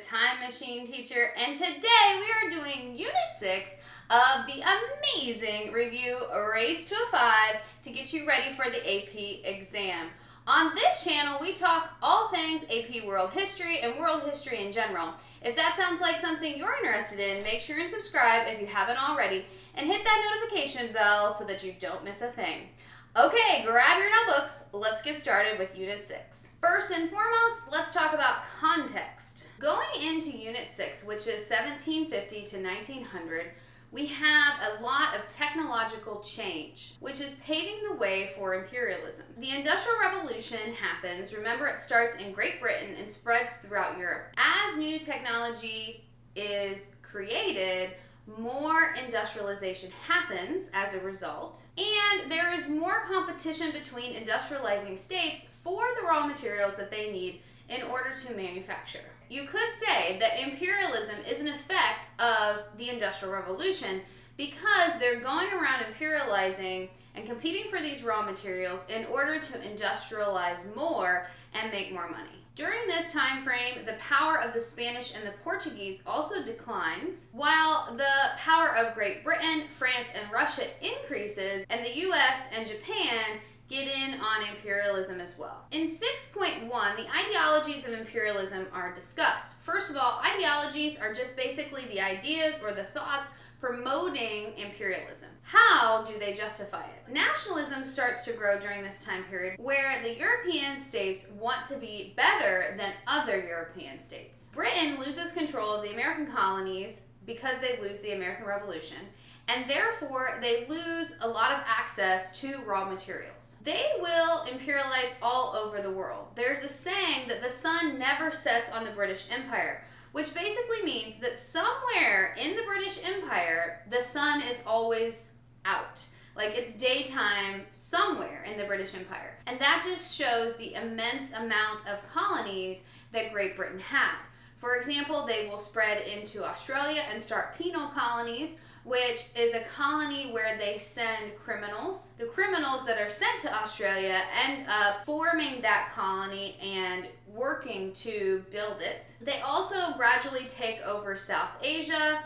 Time Machine Teacher, and today we are doing Unit 6 of the amazing review Race to a 5 to get you ready for the AP exam. On this channel, we talk all things AP World History and World History in general. If that sounds like something you're interested in, make sure and subscribe if you haven't already, and hit that notification bell so that you don't miss a thing. Okay, grab your notebooks. Let's get started with Unit 6. First and foremost, let's talk about context. Going into Unit 6, which is 1750 to 1900, we have a lot of technological change, which is paving the way for imperialism. The Industrial Revolution happens. Remember, it starts in Great Britain and spreads throughout Europe. As new technology is created, more industrialization happens as a result, and there is more competition between industrializing states for the raw materials that they need in order to manufacture. You could say that imperialism is an effect of the Industrial Revolution because they're going around imperializing and competing for these raw materials in order to industrialize more and make more money. During this time frame, the power of the Spanish and the Portuguese also declines, while the power of Great Britain, France, and Russia increases, and the US and Japan get in on imperialism as well. In 6.1, the ideologies of imperialism are discussed. First of all, ideologies are just basically the ideas or the thoughts promoting imperialism. How do they justify it? Nationalism starts to grow during this time period where the European states want to be better than other European states. Britain loses control of the American colonies because they lose the American Revolution, and therefore they lose a lot of access to raw materials. They will imperialize all over the world. There's a saying that the sun never sets on the British Empire, which basically means that somewhere in the British Empire, the sun is always out. Like it's daytime somewhere in the British Empire. And that just shows the immense amount of colonies that Great Britain had. For example, they will spread into Australia and start penal colonies, which is a colony where they send criminals. The criminals that are sent to Australia end up forming that colony and working to build it. They also gradually take over South Asia,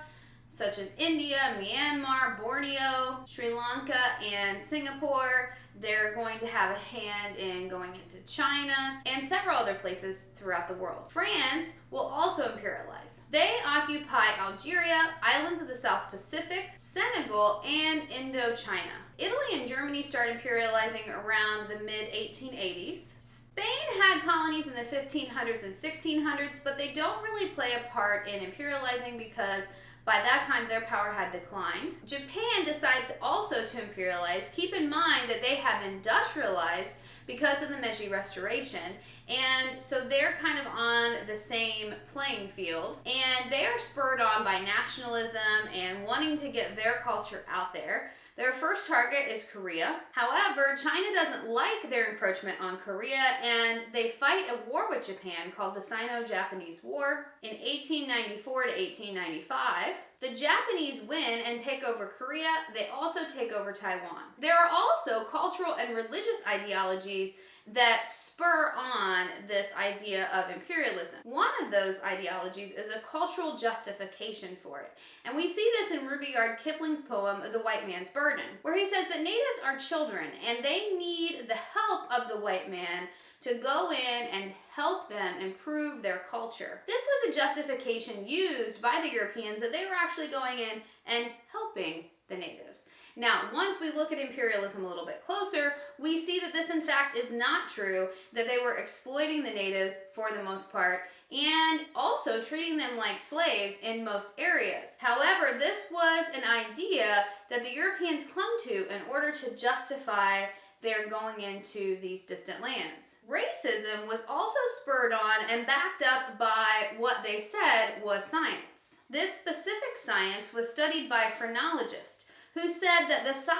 such as India, Myanmar, Borneo, Sri Lanka, and Singapore. They're going to have a hand in going into China and several other places throughout the world. France will also imperialize. They occupy Algeria, islands of the South Pacific, Senegal, and Indochina. Italy and Germany start imperializing around the mid-1880s. Spain had colonies in the 1500s and 1600s, but they don't really play a part in imperializing because by that time, their power had declined. Japan decides also to imperialize. Keep in mind that they have industrialized because of the Meiji Restoration, and so they're kind of on the same playing field, and they are spurred on by nationalism and wanting to get their culture out there. Their first target is Korea. However, China doesn't like their encroachment on Korea, and they fight a war with Japan called the Sino-Japanese War in 1894 to 1895. The Japanese win and take over Korea. They also take over Taiwan. There are also cultural and religious ideologies that spur on this idea of imperialism. One of those ideologies is a cultural justification for it. And we see this in Rudyard Kipling's poem, The White Man's Burden, where he says that natives are children and they need the help of the white man to go in and help them improve their culture. This was a justification used by the Europeans that they were actually going in and helping the natives. Now, once we look at imperialism a little bit closer, we see that this in fact is not true, that they were exploiting the natives for the most part and also treating them like slaves in most areas. However, this was an idea that the Europeans clung to in order to justify their going into these distant lands. Racism was also spurred on and backed up by what they said was science. This specific science was studied by phrenologists who said that the size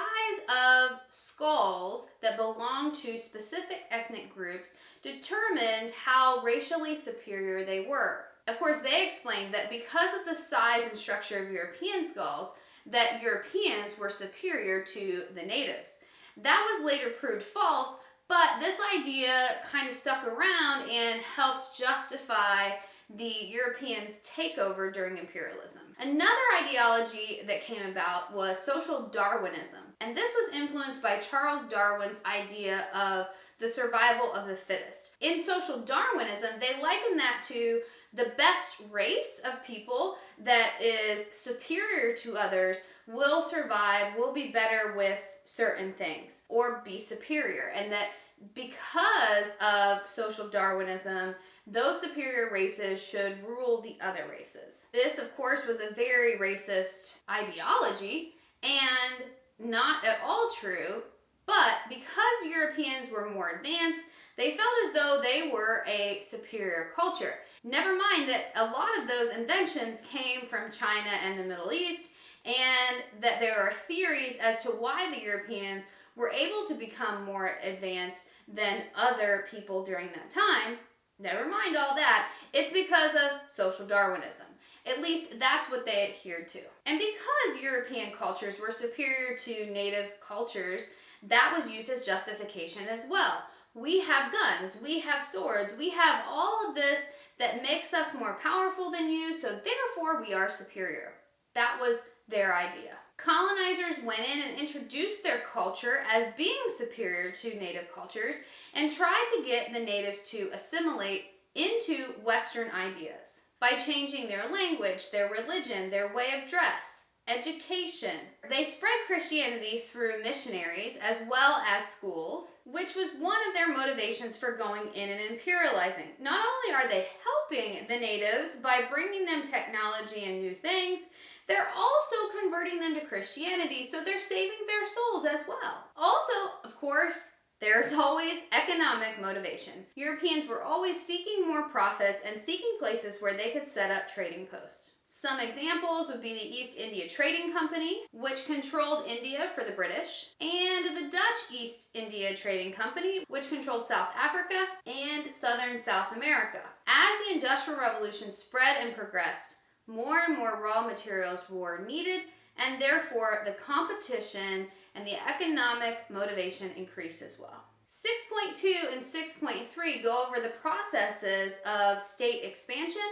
of skulls that belonged to specific ethnic groups determined how racially superior they were. Of course, they explained that because of the size and structure of European skulls, that Europeans were superior to the natives. That was later proved false, but this idea kind of stuck around and helped justify the Europeans' takeover during imperialism. Another ideology that came about was social Darwinism, and this was influenced by Charles Darwin's idea of the survival of the fittest. In social Darwinism, they liken that to the best race of people that is superior to others will survive, will be better with certain things, or be superior, and that because of social Darwinism, those superior races should rule the other races. This, of course, was a very racist ideology and not at all true, but because Europeans were more advanced, they felt as though they were a superior culture. Never mind that a lot of those inventions came from China and the Middle East, and that there are theories as to why the Europeans were able to become more advanced than other people during that time. Never mind all that. It's because of social Darwinism. At least that's what they adhered to. And because European cultures were superior to native cultures, that was used as justification as well. We have guns, we have swords, we have all of this that makes us more powerful than you, so therefore we are superior. That was their idea. Colonizers went in and introduced their culture as being superior to native cultures and tried to get the natives to assimilate into Western ideas by changing their language, their religion, their way of dress, education. They spread Christianity through missionaries as well as schools, which was one of their motivations for going in and imperializing. Not only are they helping the natives by bringing them technology and new things, they're also converting them to Christianity, so they're saving their souls as well. Also, of course, there's always economic motivation. Europeans were always seeking more profits and seeking places where they could set up trading posts. Some examples would be the East India Trading Company, which controlled India for the British, and the Dutch East India Trading Company, which controlled South Africa and southern South America. As the Industrial Revolution spread and progressed, more and more raw materials were needed, and therefore the competition and the economic motivation increased as well. 6.2 and 6.3 go over the processes of state expansion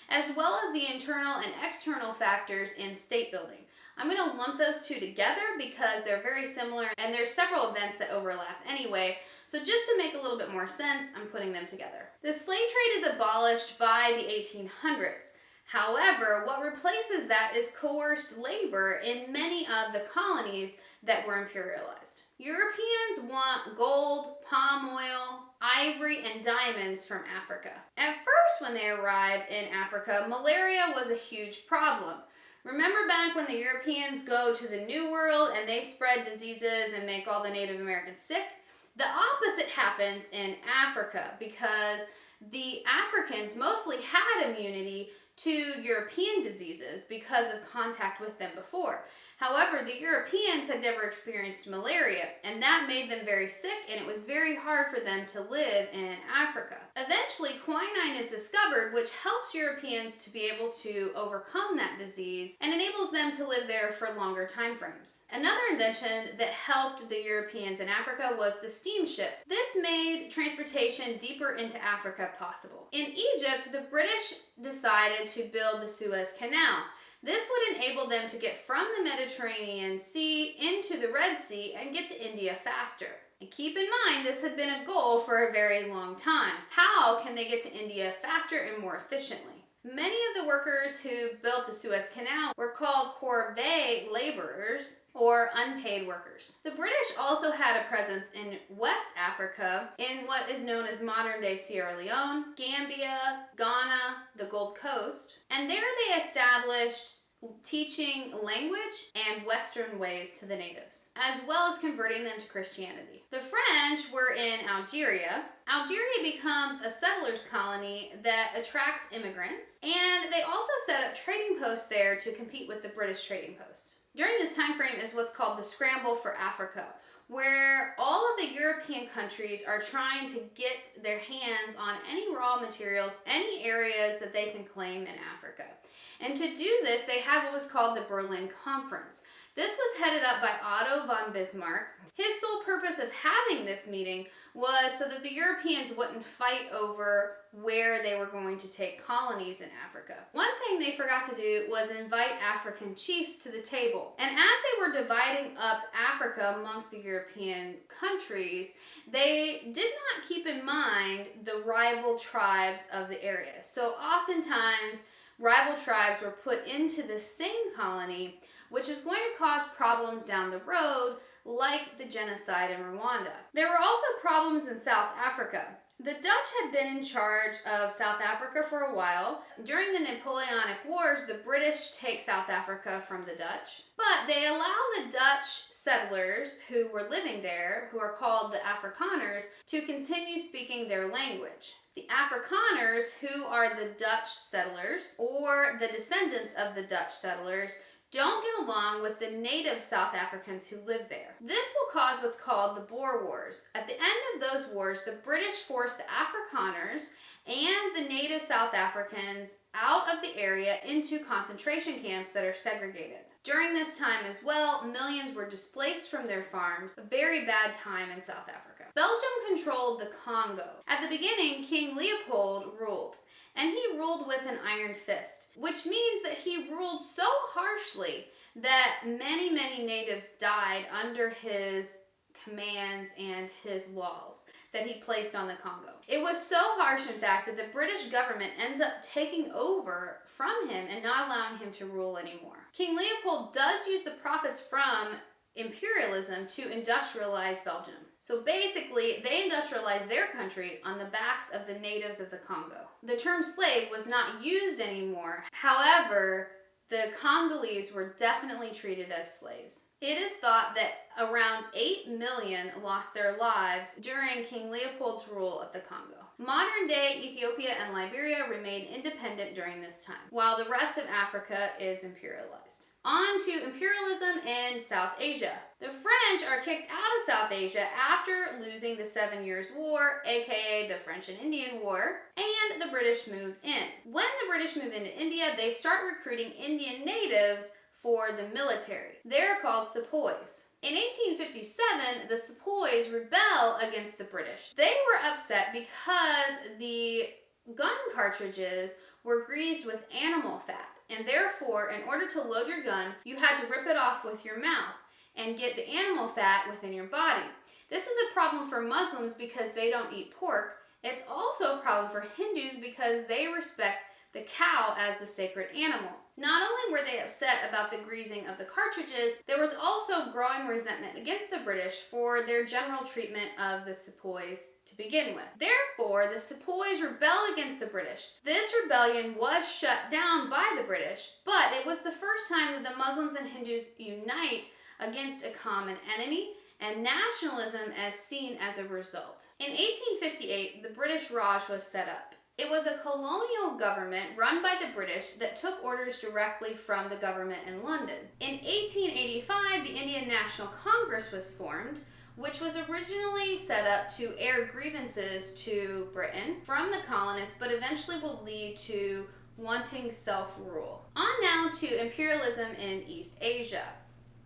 as well as the internal and external factors in state building. I'm going to lump those two together because they're very similar and there's several events that overlap anyway. So just to make a little bit more sense, I'm putting them together. The slave trade is abolished by the 1800s. However, what replaces that is coerced labor in many of the colonies that were imperialized. Europeans want gold, palm oil, ivory, and diamonds from Africa. At first, when they arrived in Africa, malaria was a huge problem. Remember back when the Europeans go to the New World and they spread diseases and make all the Native Americans sick? The opposite happens in Africa because the Africans mostly had immunity to European diseases because of contact with them before. However, the Europeans had never experienced malaria, and that made them very sick, and it was very hard for them to live in Africa. Eventually, quinine is discovered, which helps Europeans to be able to overcome that disease and enables them to live there for longer time frames. Another invention that helped the Europeans in Africa was the steamship. This made transportation deeper into Africa possible. In Egypt, the British decided to build the Suez Canal. This would enable them to get from the Mediterranean Sea into the Red Sea and get to India faster. And keep in mind, this had been a goal for a very long time. How can they get to India faster and more efficiently? Many of the workers who built the Suez Canal were called corvée laborers, or unpaid workers. The British also had a presence in West Africa, in what is known as modern-day Sierra Leone, Gambia, Ghana, the Gold Coast, and there they established teaching language and Western ways to the natives, as well as converting them to Christianity. The French were in Algeria. Algeria becomes a settlers colony that attracts immigrants, and they also set up trading posts there to compete with the British trading post. During this time frame is what's called the Scramble for Africa, where all of the European countries are trying to get their hands on any raw materials, any areas that they can claim in Africa. And to do this, they had what was called the Berlin Conference. This was headed up by Otto von Bismarck. His sole purpose of having this meeting was so that the Europeans wouldn't fight over where they were going to take colonies in Africa. One thing they forgot to do was invite African chiefs to the table. And as they were dividing up Africa amongst the European countries, they did not keep in mind the rival tribes of the area. So oftentimes, rival tribes were put into the same colony, which is going to cause problems down the road, like the genocide in Rwanda. There were also problems in South Africa. The Dutch had been in charge of South Africa for a while. During the Napoleonic Wars, the British take South Africa from the Dutch, but they allow the Dutch settlers who were living there, who are called the Afrikaners, to continue speaking their language. The Afrikaners, who are the Dutch settlers, or the descendants of the Dutch settlers, don't get along with the native South Africans who live there. This will cause what's called the Boer Wars. At the end of those wars, the British forced the Afrikaners and the native South Africans out of the area into concentration camps that are segregated. During this time as well, millions were displaced from their farms, a very bad time in South Africa. Belgium controlled the Congo. At the beginning, King Leopold ruled. And he ruled with an iron fist, which means that he ruled so harshly that many, many natives died under his commands and his laws that he placed on the Congo. It was so harsh, in fact, that the British government ends up taking over from him and not allowing him to rule anymore. King Leopold does use the profits from imperialism to industrialize Belgium. So basically, they industrialized their country on the backs of the natives of the Congo. The term slave was not used anymore. However, the Congolese were definitely treated as slaves. It is thought that around 8 million lost their lives during King Leopold's rule of the Congo. Modern-day Ethiopia and Liberia remained independent during this time, while the rest of Africa is imperialized. On to imperialism in South Asia. The French are kicked out of South Asia after losing the 7 Years' War, aka the French and Indian War, and the British move in. When the British move into India, they start recruiting Indian natives for the military. They're called sepoys. In 1857, the sepoys rebel against the British. They were upset because the gun cartridges were greased with animal fat, and therefore, in order to load your gun, you had to rip it off with your mouth and get the animal fat within your body. This is a problem for Muslims because they don't eat pork. It's also a problem for Hindus because they respect the cow as the sacred animal. Not only were they upset about the greasing of the cartridges, there was also growing resentment against the British for their general treatment of the sepoys to begin with. Therefore, the sepoys rebelled against the British. This rebellion was shut down by the British, but it was the first time that the Muslims and Hindus unite against a common enemy, and nationalism as seen as a result. In 1858, the British Raj was set up. It was a colonial government run by the British that took orders directly from the government in London. In 1885, the Indian National Congress was formed, which was originally set up to air grievances to Britain from the colonists, but eventually will lead to wanting self-rule. On now to imperialism in East Asia.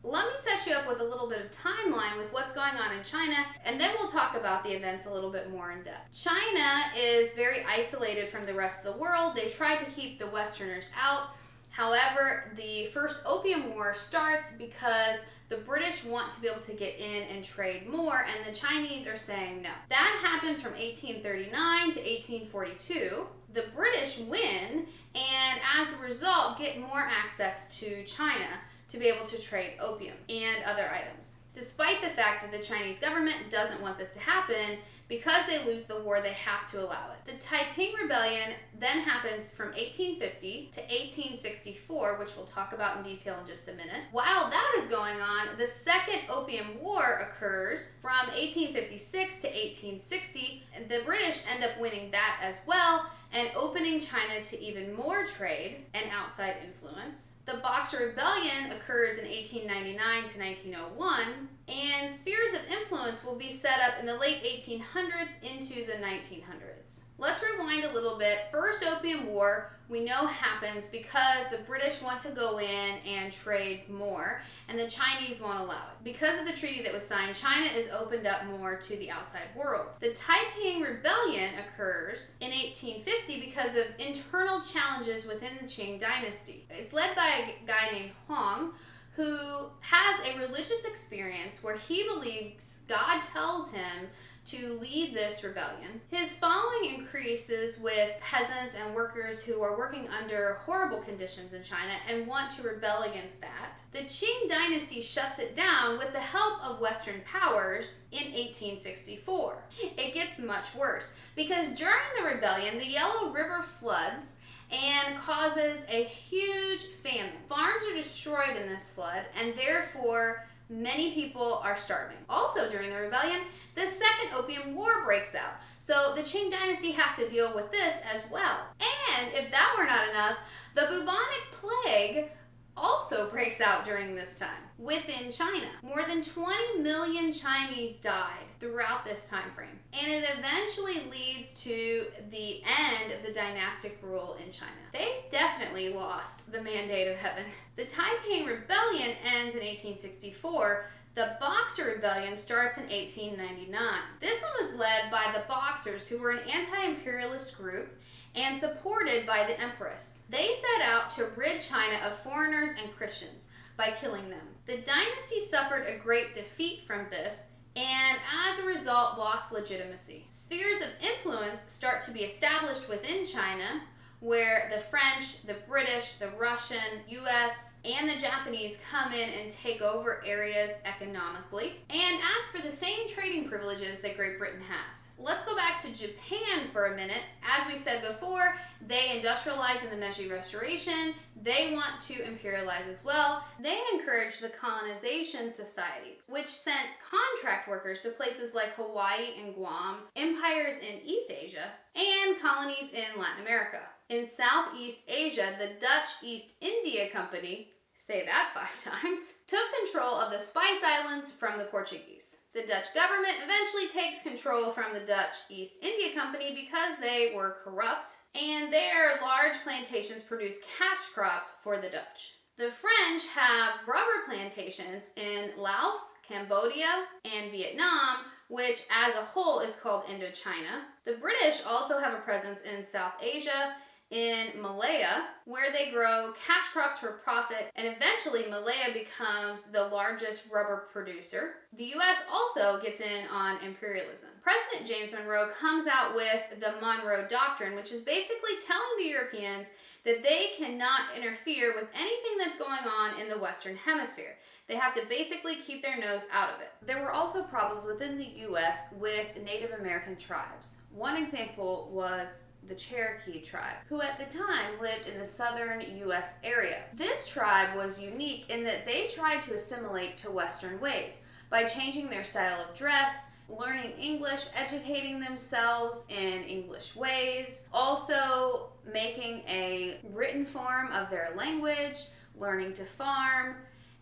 Let me set you up with a little bit of timeline with what's going on in China, and then we'll talk about the events a little bit more in depth. China is very isolated from the rest of the world. They try to keep the Westerners out. However, the First Opium War starts because the British want to be able to get in and trade more, and the Chinese are saying no. That happens from 1839 to 1842. The British win, and as a result, get more access to China to be able to trade opium and other items. Despite the fact that the Chinese government doesn't want this to happen, because they lose the war, they have to allow it. The Taiping Rebellion then happens from 1850 to 1864, which we'll talk about in detail in just a minute. While that is going on, the Second Opium War occurs from 1856 to 1860. The British end up winning that as well, and opening China to even more trade and outside influence. The Boxer Rebellion occurs in 1899 to 1901, and spheres of influence influence will be set up in the late 1800s into the 1900s. Let's rewind a little bit. First Opium War, we know happens because the British want to go in and trade more, and the Chinese won't allow it. Because of the treaty that was signed, China is opened up more to the outside world. The Taiping Rebellion occurs in 1850 because of internal challenges within the Qing dynasty. It's led by a guy named Huang, who has a religious experience where he believes God tells him to lead this rebellion. His following increases with peasants and workers who are working under horrible conditions in China and want to rebel against that. The Qing dynasty shuts it down with the help of Western powers in 1864. It gets much worse because during the rebellion, the Yellow River floods and causes a huge famine. Farms are destroyed in this flood, and therefore many people are starving. Also during the rebellion, the Second Opium War breaks out. So the Qing dynasty has to deal with this as well. And if that were not enough, the bubonic plague also breaks out during this time within China. More than 20 million Chinese died throughout this time frame. And it eventually leads to the end of the dynastic rule in China. They definitely lost the mandate of heaven. The Taiping Rebellion ends in 1864. The Boxer Rebellion starts in 1899. This one was led by the Boxers, who were an anti-imperialist group and supported by the Empress. They set out to rid China of foreigners and Christians by killing them. The dynasty suffered a great defeat from this, and as a result lost legitimacy. Spheres of influence start to be established within China, where the French, the British, the Russian, US, and the Japanese come in and take over areas economically and ask for the same trading privileges that Great Britain has. Let's go back to Japan for a minute. As we said before, they industrialize in the Meiji Restoration. They want to imperialize as well. They encourage the Colonization Society, which sent contract workers to places like Hawaii and Guam, empires in East Asia, and colonies in Latin America. In Southeast Asia, the Dutch East India Company, say that 5 times, took control of the Spice Islands from the Portuguese. The Dutch government eventually takes control from the Dutch East India Company because they were corrupt, and their large plantations produced cash crops for the Dutch. The French have rubber plantations in Laos, Cambodia, and Vietnam, which as a whole is called Indochina. The British also have a presence in South Asia, in Malaya, where they grow cash crops for profit, and eventually Malaya becomes the largest rubber producer. The US also gets in on imperialism. President James Monroe comes out with the Monroe Doctrine, which is basically telling the Europeans that they cannot interfere with anything that's going on in the Western Hemisphere. They have to basically keep their nose out of it. There were also problems within the US with Native American tribes. One example was the Cherokee tribe, who at the time lived in the southern US area. This tribe was unique in that they tried to assimilate to Western ways by changing their style of dress, learning English, educating themselves in English ways, also making a written form of their language, learning to farm,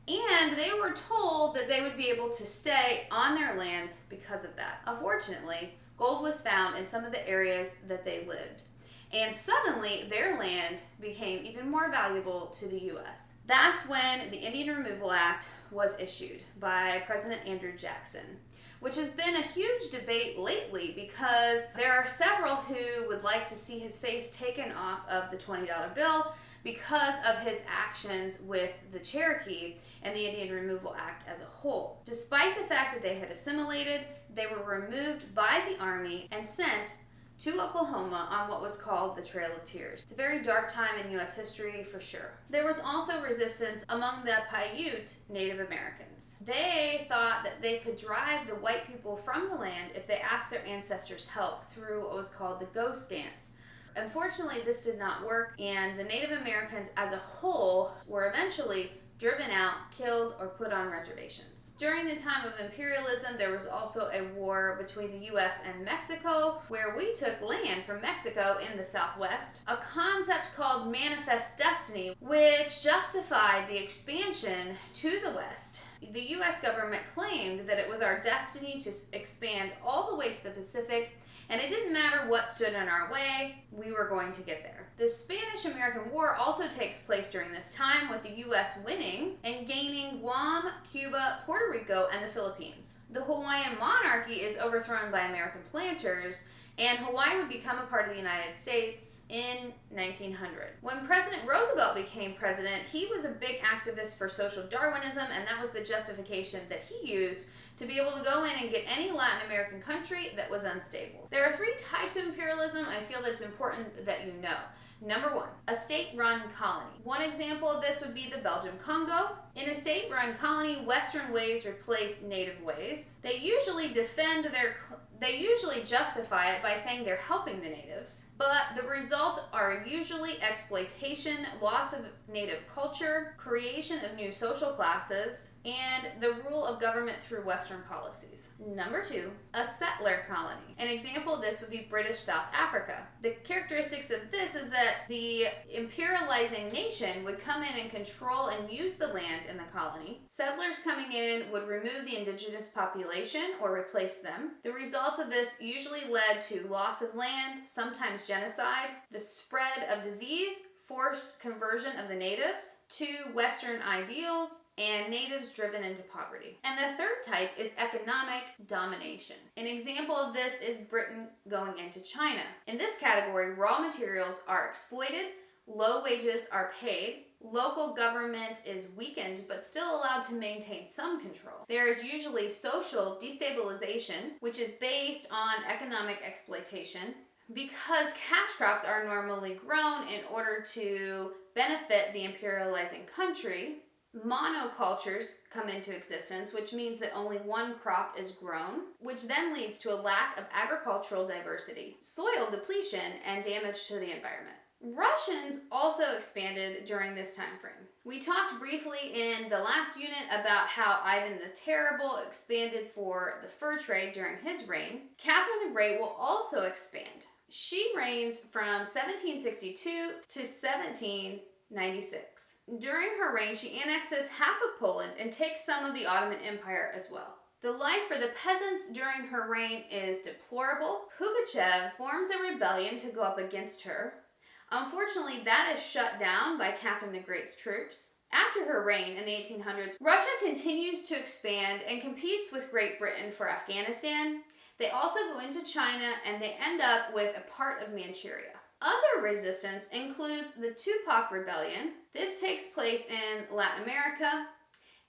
and they were told that they would be able to stay on their lands because of that. Unfortunately, gold was found in some of the areas that they lived, and suddenly their land became even more valuable to the U.S. That's when the Indian Removal Act was issued by President Andrew Jackson, which has been a huge debate lately because there are several who would like to see his face taken off of the $20 bill because of his actions with the Cherokee and the Indian Removal Act as a whole. Despite the fact that they had assimilated, they were removed by the Army and sent to Oklahoma on what was called the Trail of Tears. It's a very dark time in U.S. history for sure. There was also resistance among the Paiute Native Americans. They thought that they could drive the white people from the land if they asked their ancestors' help through what was called the ghost dance. Unfortunately, this did not work, and the Native Americans as a whole were eventually driven out, killed, or put on reservations. During the time of imperialism, there was also a war between the US and Mexico, where we took land from Mexico in the Southwest, a concept called manifest destiny, which justified the expansion to the West The U.S. government claimed that it was our destiny to expand all the way to the Pacific, and it didn't matter what stood in our way, we were going to get there. The Spanish-American War also takes place during this time, with the U.S. winning and gaining Guam, Cuba, Puerto Rico, and the Philippines. The Hawaiian monarchy is overthrown by American planters, and Hawaii would become a part of the United States in 1900. When President Roosevelt became president, he was a big activist for social Darwinism, and that was the justification that he used to be able to go in and get any Latin American country that was unstable. There are 3 types of imperialism I feel that it's important that you know. Number 1, a state-run colony. One example of this would be the Belgium Congo. In a state-run colony, Western ways replace native ways. They usually justify it by saying they're helping the natives, but the results are usually exploitation, loss of native culture, creation of new social classes, and the rule of government through Western policies. Number 2, a settler colony. An example of this would be British South Africa. The characteristics of this is that the imperializing nation would come in and control and use the land in the colony. Settlers coming in would remove the indigenous population or replace them. The results of this usually led to loss of land, sometimes genocide, the spread of disease, forced conversion of the natives to Western ideals, and natives driven into poverty. And the third type is economic domination. An example of this is Britain going into China. In this category, raw materials are exploited, low wages are paid, local government is weakened but still allowed to maintain some control. There is usually social destabilization, which is based on economic exploitation. Because cash crops are normally grown in order to benefit the imperializing country, monocultures come into existence, which means that only one crop is grown, which then leads to a lack of agricultural diversity, soil depletion, and damage to the environment. Russians also expanded during this time frame. We talked briefly in the last unit about how Ivan the Terrible expanded for the fur trade during his reign. Catherine the Great will also expand. She reigns from 1762 to 1796. During her reign, she annexes half of Poland and takes some of the Ottoman Empire as well. The life for the peasants during her reign is deplorable. Pugachev forms a rebellion to go up against her. Unfortunately, that is shut down by Catherine the Great's troops. After her reign in the 1800s, Russia continues to expand and competes with Great Britain for Afghanistan. They also go into China, and they end up with a part of Manchuria. Other resistance includes the Tupac Rebellion. This takes place in Latin America,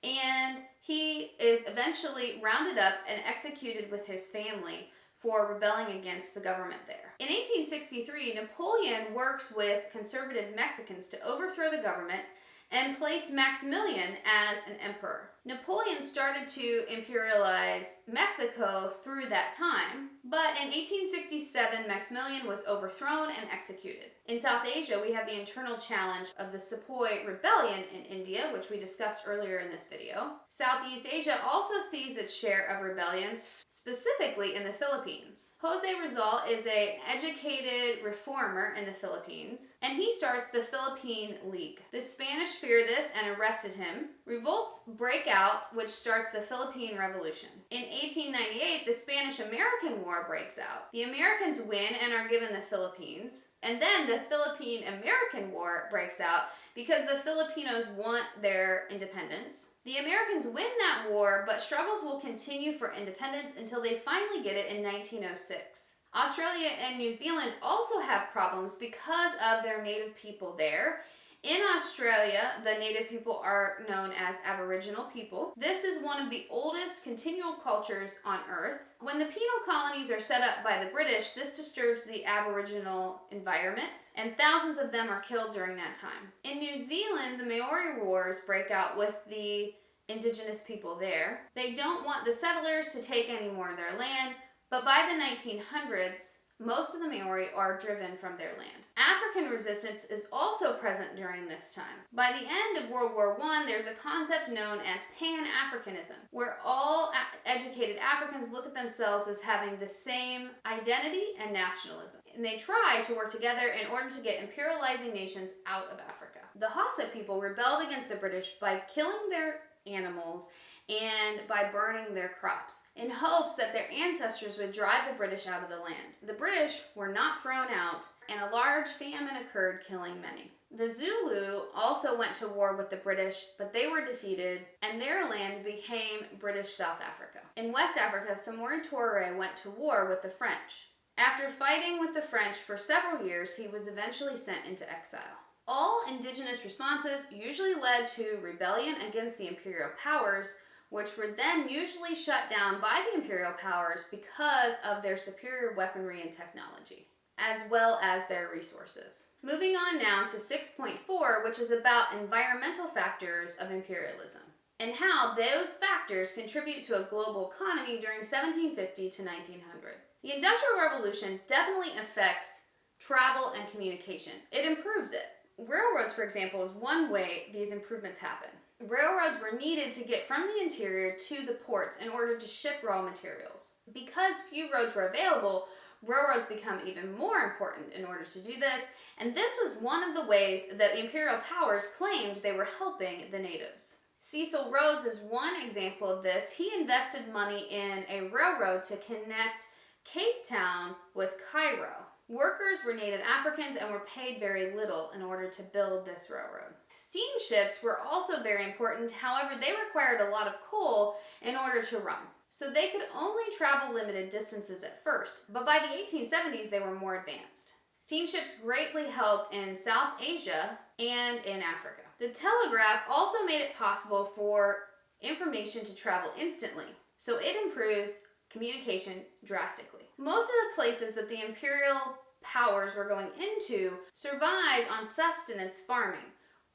and he is eventually rounded up and executed with his family for rebelling against the government there. In 1863, Napoleon works with conservative Mexicans to overthrow the government and place Maximilian as an emperor. Napoleon started to imperialize Mexico through that time, but in 1867, Maximilian was overthrown and executed. In South Asia, we have the internal challenge of the Sepoy Rebellion in India, which we discussed earlier in this video. Southeast Asia also sees its share of rebellions, specifically in the Philippines. Jose Rizal is an educated reformer in the Philippines, and he starts the Philippine League. The Spanish fear this and arrested him. Revolts break out, which starts the Philippine Revolution. In 1898, the Spanish-American War breaks out. The Americans win and are given the Philippines. And then the Philippine-American War breaks out because the Filipinos want their independence. The Americans win that war, but struggles will continue for independence until they finally get it in 1906. Australia and New Zealand also have problems because of their native people there. In Australia, the native people are known as Aboriginal people. This is one of the oldest continual cultures on Earth. When the penal colonies are set up by the British, this disturbs the Aboriginal environment, and thousands of them are killed during that time. In New Zealand, the Maori Wars break out with the indigenous people there. They don't want the settlers to take any more of their land, but by the 1900s, most of the Maori are driven from their land. African resistance is also present during this time. By the end of World War I, there's a concept known as Pan-Africanism, where all educated Africans look at themselves as having the same identity and nationalism. And they try to work together in order to get imperializing nations out of Africa. The Hausa people rebelled against the British by killing their animals and by burning their crops in hopes that their ancestors would drive the British out of the land. The British were not thrown out, and a large famine occurred, killing many. The Zulu also went to war with the British, but they were defeated, and their land became British South Africa. In West Africa, Samori Toure went to war with the French. After fighting with the French for several years, he was eventually sent into exile. All indigenous responses usually led to rebellion against the imperial powers, which were then usually shut down by the imperial powers because of their superior weaponry and technology, as well as their resources. Moving on now to 6.4, which is about environmental factors of imperialism and how those factors contribute to a global economy during 1750 to 1900. The Industrial Revolution definitely affects travel and communication. It improves it. Railroads, for example, is one way these improvements happen. Railroads were needed to get from the interior to the ports in order to ship raw materials. Because few roads were available, railroads become even more important in order to do this, and this was one of the ways that the imperial powers claimed they were helping the natives. Cecil Rhodes is one example of this. He invested money in a railroad to connect Cape Town with Cairo. Workers were native Africans and were paid very little in order to build this railroad. Steamships were also very important, however, they required a lot of coal in order to run. So they could only travel limited distances at first, but by the 1870s they were more advanced. Steamships greatly helped in South Asia and in Africa. The telegraph also made it possible for information to travel instantly, so it improves communication drastically. Most of the places that the imperial powers were going into survived on sustenance farming,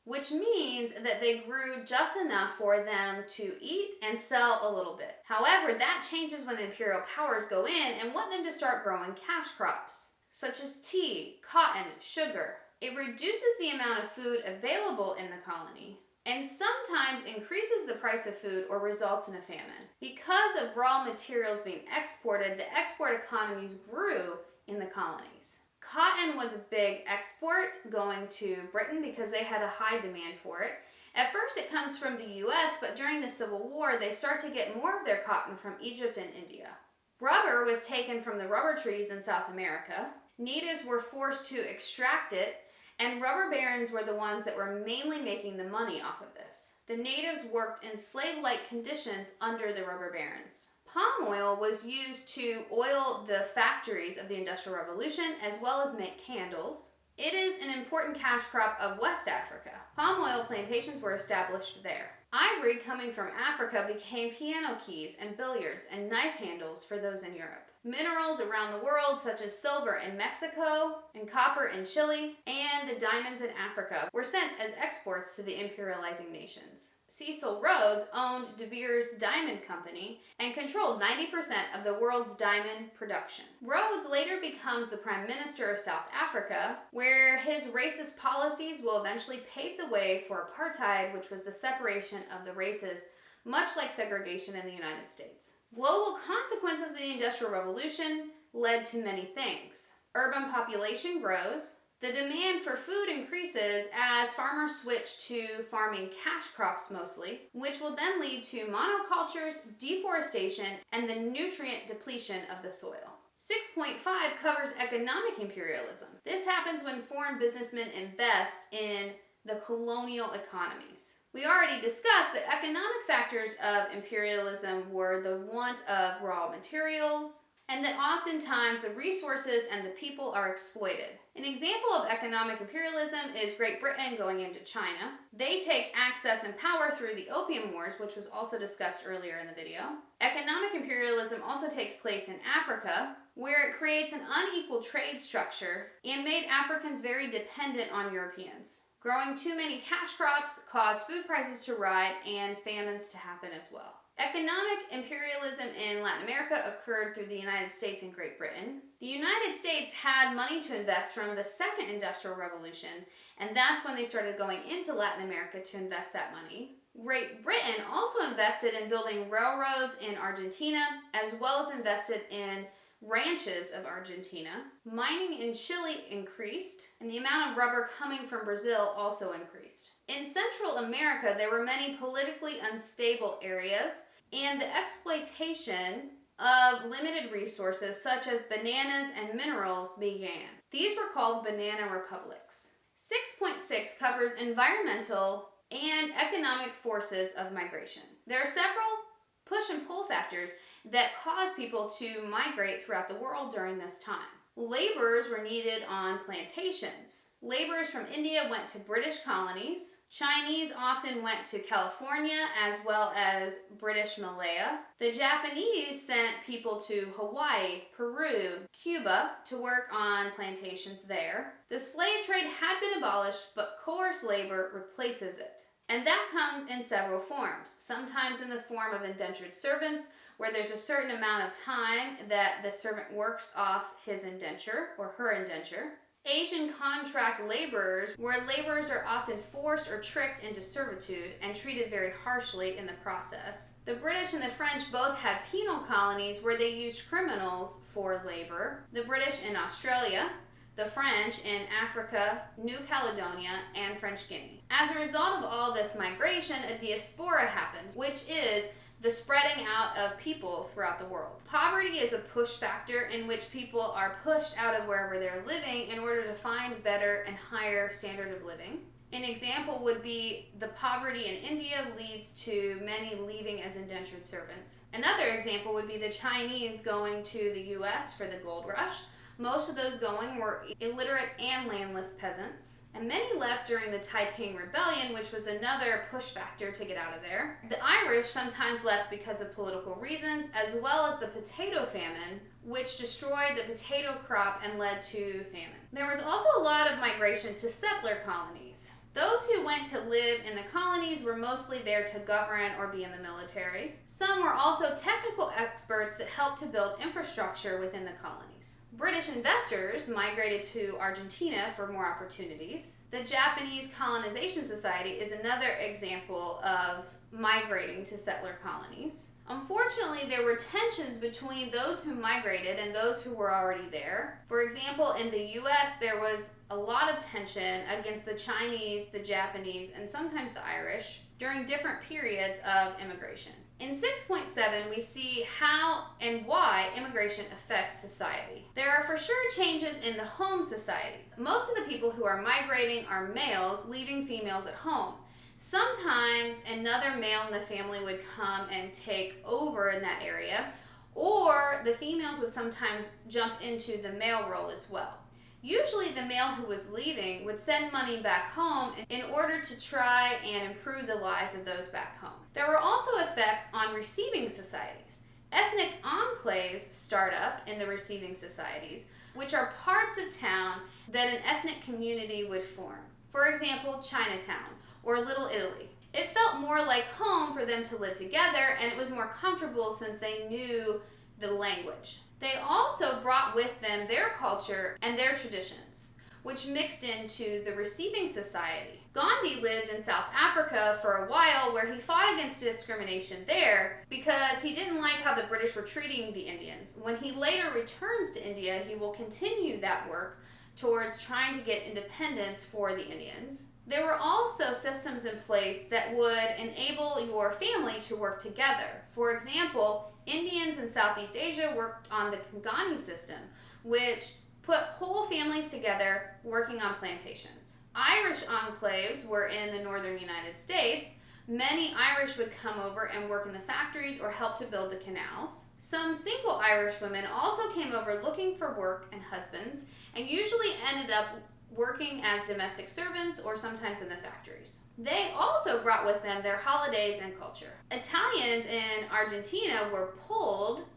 which means that they grew just enough for them to eat and sell a little bit. However, that changes when the imperial powers go in and want them to start growing cash crops, such as tea, cotton, sugar. It reduces the amount of food available in the colony and sometimes increases the price of food or results in a famine. Because of raw materials being exported, the export economies grew in the colonies. Cotton was a big export going to Britain because they had a high demand for it. At first it comes from the US, but during the Civil War they start to get more of their cotton from Egypt and India. Rubber was taken from the rubber trees in South America. Natives were forced to extract it, and rubber barons were the ones that were mainly making the money off of this. The natives worked in slave-like conditions under the rubber barons. Palm oil was used to oil the factories of the Industrial Revolution as well as make candles. It is an important cash crop of West Africa. Palm oil plantations were established there. Ivory coming from Africa became piano keys and billiards and knife handles for those in Europe. Minerals around the world such as silver in Mexico and copper in Chile and the diamonds in Africa were sent as exports to the imperializing nations. Cecil Rhodes owned De Beers Diamond Company and controlled 90% of the world's diamond production. Rhodes later becomes the Prime Minister of South Africa, where his racist policies will eventually pave the way for apartheid, which was the separation of the races, much like segregation in the United States. Global consequences of the Industrial Revolution led to many things. Urban population grows. The demand for food increases as farmers switch to farming cash crops mostly, which will then lead to monocultures, deforestation, and the nutrient depletion of the soil. 6.5 covers economic imperialism. This happens when foreign businessmen invest in the colonial economies. We already discussed that economic factors of imperialism were the want of raw materials, and that oftentimes the resources and the people are exploited. An example of economic imperialism is Great Britain going into China. They take access and power through the Opium Wars, which was also discussed earlier in the video. Economic imperialism also takes place in Africa, where it creates an unequal trade structure and made Africans very dependent on Europeans. Growing too many cash crops caused food prices to rise and famines to happen as well. Economic imperialism in Latin America occurred through the United States and Great Britain. The United States had money to invest from the Second Industrial Revolution, and that's when they started going into Latin America to invest that money. Great Britain also invested in building railroads in Argentina, as well as invested in ranches of Argentina. Mining in Chile increased, and the amount of rubber coming from Brazil also increased. In Central America, there were many politically unstable areas, and the exploitation of limited resources such as bananas and minerals began. These were called banana republics. 6.6 covers environmental and economic forces of migration. There are several push and pull factors that cause people to migrate throughout the world during this time. Laborers were needed on plantations. Laborers from India went to British colonies. Chinese often went to California as well as British Malaya. The Japanese sent people to Hawaii, Peru, Cuba to work on plantations there. The slave trade had been abolished, but coerced labor replaces it. And that comes in several forms, sometimes in the form of indentured servants, where there's a certain amount of time that the servant works off his indenture or her indenture. Asian contract laborers, where laborers are often forced or tricked into servitude and treated very harshly in the process. The British and the French both had penal colonies where they used criminals for labor. The British in Australia, the French in Africa, New Caledonia, and French Guinea. As a result of all this migration, a diaspora happens, which is the spreading out of people throughout the world. Poverty is a push factor in which people are pushed out of wherever they're living in order to find better and higher standard of living. An example would be the poverty in India leads to many leaving as indentured servants. Another example would be the Chinese going to the US for the gold rush. Most of those going were illiterate and landless peasants, and many left during the Taiping Rebellion, which was another push factor to get out of there. The Irish sometimes left because of political reasons, as well as the potato famine, which destroyed the potato crop and led to famine. There was also a lot of migration to settler colonies. Those who went to live in the colonies were mostly there to govern or be in the military. Some were also technical experts that helped to build infrastructure within the colonies. British investors migrated to Argentina for more opportunities. The Japanese Colonization Society is another example of migrating to settler colonies. Unfortunately, there were tensions between those who migrated and those who were already there. For example, in the US, there was a lot of tension against the Chinese, the Japanese, and sometimes the Irish during different periods of immigration. In 6.7, we see how and why immigration affects society. There are for sure changes in the home society. Most of the people who are migrating are males, leaving females at home. Sometimes another male in the family would come and take over in that area, or the females would sometimes jump into the male role as well. Usually the male who was leaving would send money back home in order to try and improve the lives of those back home. There were also effects on receiving societies. Ethnic enclaves start up in the receiving societies, which are parts of town that an ethnic community would form. For example, Chinatown or Little Italy. It felt more like home for them to live together, and it was more comfortable since they knew the language. They also brought with them their culture and their traditions, which mixed into the receiving society. Gandhi lived in South Africa for a while, where he fought against discrimination there because he didn't like how the British were treating the Indians. When he later returns to India, he will continue that work towards trying to get independence for the Indians. There were also systems in place that would enable your family to work together. For example, Indians in Southeast Asia worked on the Kangani system, which put whole families together working on plantations. Irish enclaves were in the northern United States. Many Irish would come over and work in the factories or help to build the canals. Some single Irish women also came over looking for work and husbands, and usually ended up working as domestic servants or sometimes in the factories. They also brought with them their holidays and culture. Italians in Argentina were pull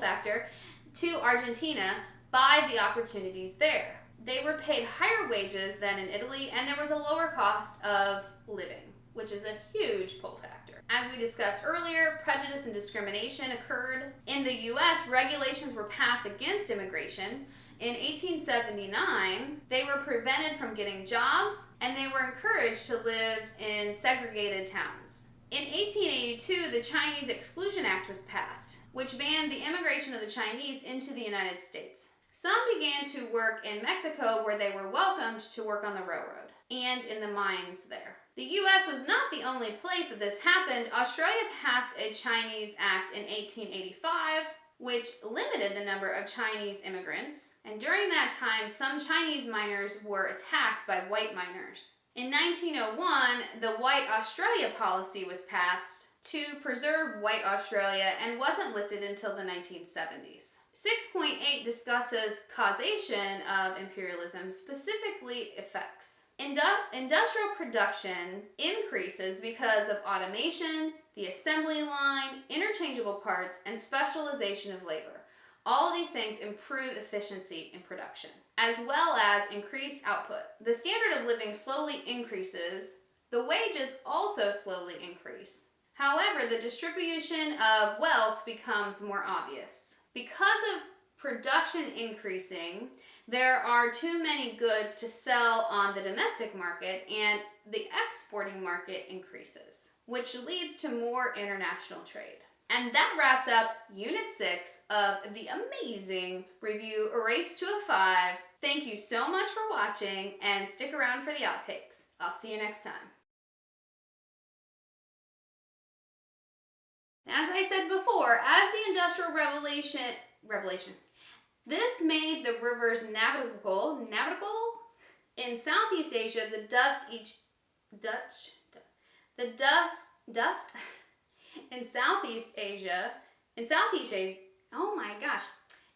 factor, to Argentina by the opportunities there. They were paid higher wages than in Italy, and there was a lower cost of living, which is a huge pull factor. As we discussed earlier, prejudice and discrimination occurred. In the US, regulations were passed against immigration. In 1879, they were prevented from getting jobs, and they were encouraged to live in segregated towns. In 1882, the Chinese Exclusion Act was passed, which banned the immigration of the Chinese into the United States. Some began to work in Mexico, where they were welcomed to work on the railroad and in the mines there. The US was not the only place that this happened. Australia passed a Chinese Act in 1885, which limited the number of Chinese immigrants. And during that time, some Chinese miners were attacked by white miners. In 1901, the White Australia policy was passed to preserve white Australia and wasn't lifted until the 1970s. 6.8 discusses causation of imperialism, specifically effects. Industrial production increases because of automation, the assembly line, interchangeable parts, and specialization of labor. All of these things improve efficiency in production, as well as increased output. The standard of living slowly increases. The wages also slowly increase. However, the distribution of wealth becomes more obvious. Because of production increasing, there are too many goods to sell on the domestic market, and the exporting market increases, which leads to more international trade. And that wraps up Unit 6 of the amazing review Race to a 5. Thank you so much for watching, and stick around for the outtakes. I'll see you next time. As I said before, as the Industrial Revolution, this made the rivers navigable in Southeast Asia. The dust in Southeast Asia, oh my gosh,